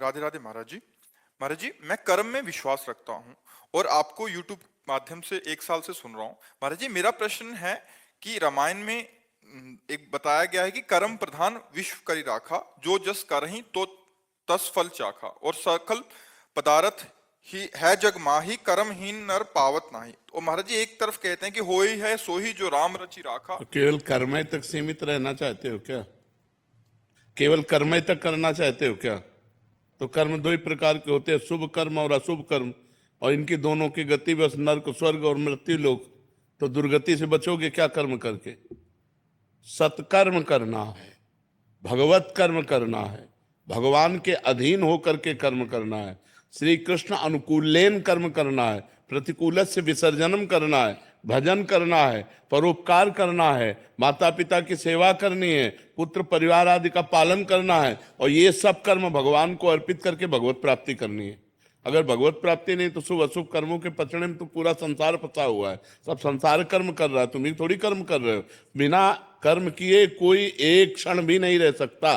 राधे राधे महाराज जी। महाराज जी, मैं कर्म में विश्वास रखता हूँ और आपको यूट्यूब माध्यम से 1 साल से सुन रहा हूँ। महाराज जी, मेरा प्रश्न है कि रामायण में एक बताया गया है कि कर्म प्रधान विश्व करी राखा, जो जस करहि तो तस फल चाखा, और सकल पदार्थ ही है जग माही, कर्महीन नर पावत नाही। तो महाराज जी, एक तरफ कहते हैं कि होई है सोही जो राम रचि राखा। तो केवल कर्मय तक सीमित रहना चाहते हो क्या? केवल कर्मय तक करना चाहते हो क्या? तो कर्म दो ही प्रकार के होते हैं, शुभ कर्म और अशुभ कर्म, और इनकी दोनों की गति बस नरक, स्वर्ग और मृत्यु लोक। तो दुर्गति से बचोगे क्या कर्म करके? सत्कर्म करना है, भगवत कर्म करना है, भगवान के अधीन होकर के कर्म करना है, श्री कृष्ण अनुकूलेन कर्म करना है, प्रतिकूल से विसर्जनम करना है, भजन करना है, परोपकार करना है, माता पिता की सेवा करनी है, पुत्र परिवार आदि का पालन करना है, और ये सब कर्म भगवान को अर्पित करके भगवत प्राप्ति करनी है। अगर भगवत प्राप्ति नहीं तो शुभ अशुभ कर्मों के पचड़े में तो पूरा संसार फंसा हुआ है। सब संसार कर्म कर रहा है, तुम ही थोड़ी कर्म कर रहे हो। बिना कर्म किए कोई एक क्षण भी नहीं रह सकता।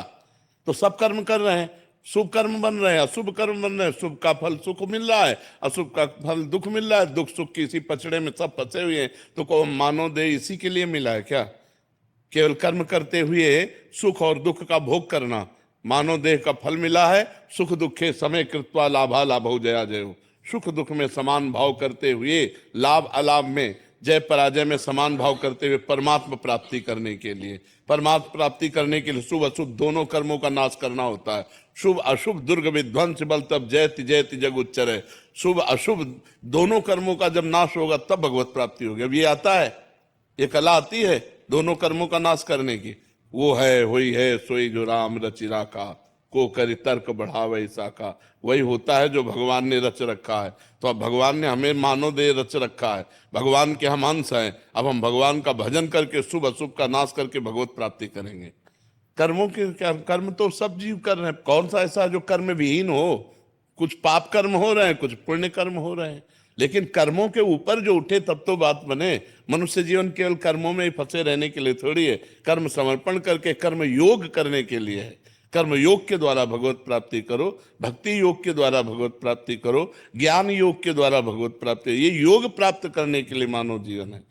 तो सब कर्म कर रहे हैं, शुभ कर्म बन रहे हैं, अशुभ कर्म बन रहे हैं। शुभ का फल सुख मिल रहा है, अशुभ का फल दुख मिल रहा है। दुख सुख की इसी पचड़े में सब फंसे हुए हैं। तो को मानो दे इसी के लिए मिला है क्या? केवल कर्म करते हुए सुख और दुख का भोग करना। मानव देह का फल मिला है, सुख दुखे समय कृत्वा लाभा लाभो जया जयो। सुख दुख में समान भाव करते हुए, लाभ अलाभ में, जय पराजय में समान भाव करते हुए परमात्मा प्राप्ति करने के लिए, परमात्मा प्राप्ति करने के लिए शुभ अशुभ दोनों कर्मों का नाश करना होता है। शुभ अशुभ दुर्ग विध्वंस बल तब जयति जयति जग उच्चर। शुभ अशुभ दोनों कर्मों का जब नाश होगा तब भगवत प्राप्ति होगी। अब ये आता है, ये कला आती है दोनों कर्मों का नाश करने की। वो है हुई है सोई जो राम रचि राखा, को करि तर्क बढ़ावे साका। वही होता है जो भगवान ने रच रखा है। तो अब भगवान ने हमें मानव देह रच रखा है, भगवान के हम अंश हैं। अब हम भगवान का भजन करके शुभ अशुभ का नाश करके भगवत प्राप्ति करेंगे। कर्मों के क्या, कर्म तो सब जीव कर रहे हैं। कौन सा ऐसा जो कर्म विहीन हो? कुछ पाप कर्म हो रहे हैं, कुछ पुण्य कर्म हो रहे हैं, लेकिन कर्मों के ऊपर जो उठे तब तो बात बने। मनुष्य जीवन केवल कर्मों में ही फंसे रहने के लिए थोड़ी है। कर्म समर्पण करके कर्म योग करने के लिए है। कर्म योग के द्वारा भगवत प्राप्ति करो, भक्ति योग के द्वारा भगवत प्राप्ति करो, ज्ञान योग के द्वारा भगवत प्राप्ति। ये योग प्राप्त करने के लिए मानव जीवन है।